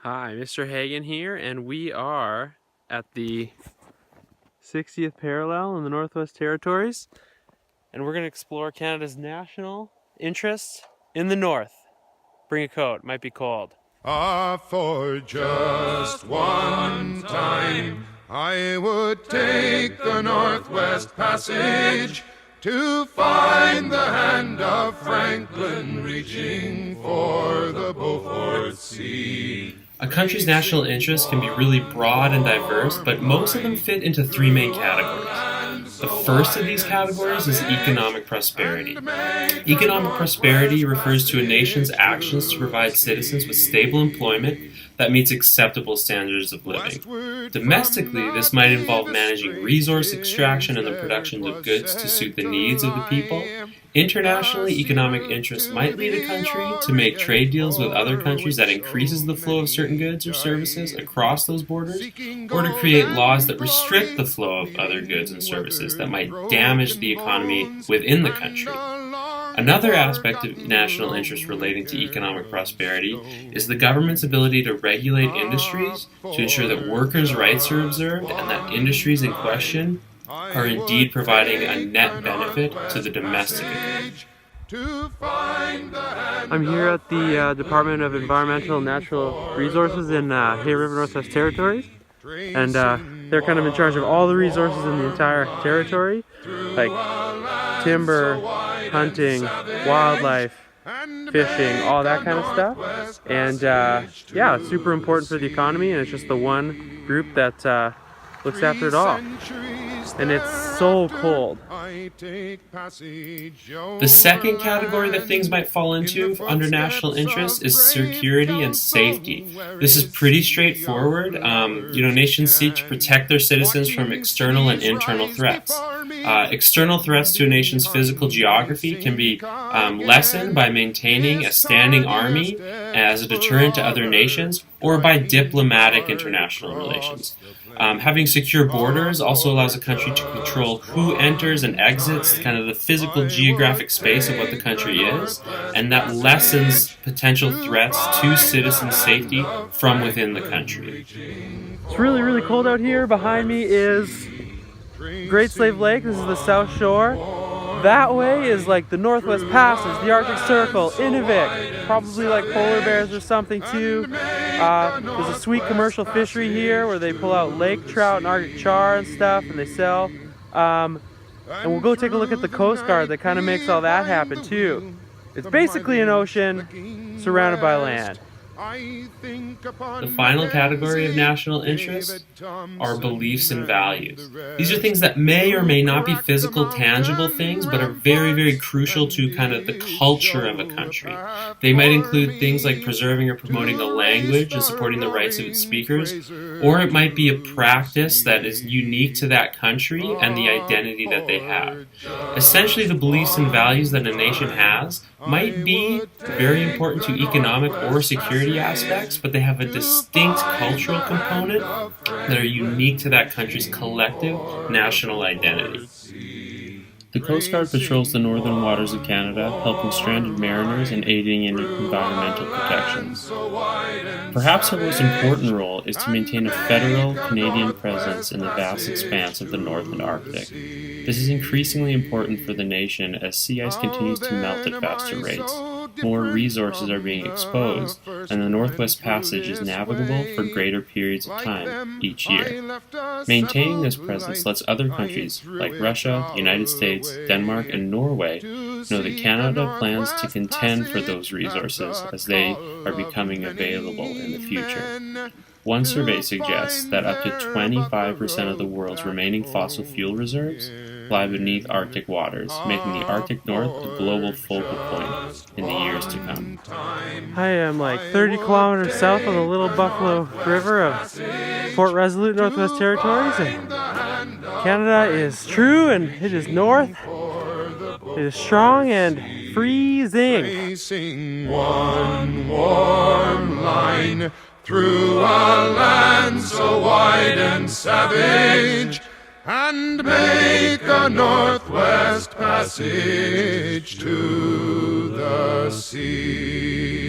Hi, Mr. Hagen here, and we are at the 60th parallel in the Northwest Territories, and we're going to explore Canada's national interests in the north. Bring a coat, might be cold. For just one time, I would take the Northwest Passage to find the hand of Franklin reaching for the Beaufort Sea. A country's national interests can be really broad and diverse, but most of them fit into three main categories. The first of these categories is economic prosperity. Economic prosperity refers to a nation's actions to provide citizens with stable employment that meets acceptable standards of living. Domestically, this might involve managing resource extraction and the production of goods to suit the needs of the people. Internationally, economic interests might lead a country to make trade deals with other countries that increases the flow of certain goods or services across those borders, or to create laws that restrict the flow of other goods and services that might damage the economy within the country. Another aspect of national interest relating to economic prosperity is the government's ability to regulate industries to ensure that workers' rights are observed and that industries in question are indeed providing a net benefit to the domestic economy. I'm here at the Department of Environmental and Natural Resources in Hay River Northwest Territories, and they're kind of in charge of all the resources in the entire territory, like timber, hunting, wildlife, fishing, all that kind of stuff. And yeah, it's super important for the economy, and it's just the one group that looks after it all. And it's so cold. The second category that things might fall into under national interest is security and safety. This is pretty straightforward. Nations seek to protect their citizens from external and internal threats. External threats to a nation's physical geography can be lessened by maintaining a standing army as a deterrent to other nations, or by diplomatic international relations. Having secure borders also allows a country to control who enters and exits, kind of the physical geographic space of what the country is, and that lessens potential threats to citizen safety from within the country. It's really, really cold out here. Behind me is Great Slave Lake. This is the South Shore. That way is like the Northwest Passage, the Arctic Circle, Inuvik, probably like polar bears or something too. There's a sweet commercial fishery here where they pull out lake trout and Arctic char and stuff, and they sell. And we'll go take a look at the Coast Guard that kind of makes all that happen too. It's basically an ocean surrounded by land. The final category of national interest are beliefs and values. These are things that may or may not be physical, tangible things, but are very, very crucial to kind of the culture of a country. They might include things like preserving or promoting a language and supporting the rights of its speakers, or it might be a practice that is unique to that country and the identity that they have. Essentially, the beliefs and values that a nation has might be very important to economic or security aspects, but they have a distinct cultural component that are unique to that country's collective national identity. The Coast Guard patrols the northern waters of Canada, helping stranded mariners and aiding in environmental protections. Perhaps her most important role is to maintain a federal Canadian presence in the vast expanse of the North and Arctic. This is increasingly important for the nation as sea ice continues to melt at faster rates. More resources are being exposed, and the Northwest Passage is navigable for greater periods of time each year. Maintaining this presence lets other countries like Russia, the United States, Denmark, and Norway know that Canada plans to contend for those resources as they are becoming available in the future. One survey suggests that up to 25% of the world's remaining fossil fuel reserves lie beneath Arctic waters, making the Arctic North a global focal point in the years to come. I am like 30 kilometers south of the Little Buffalo River of Port Resolute, Northwest Territories, and Canada is true and it is north. It is strong and freezing. Tracing one warm line through a land so wide and savage, and make a Northwest Passage to the sea.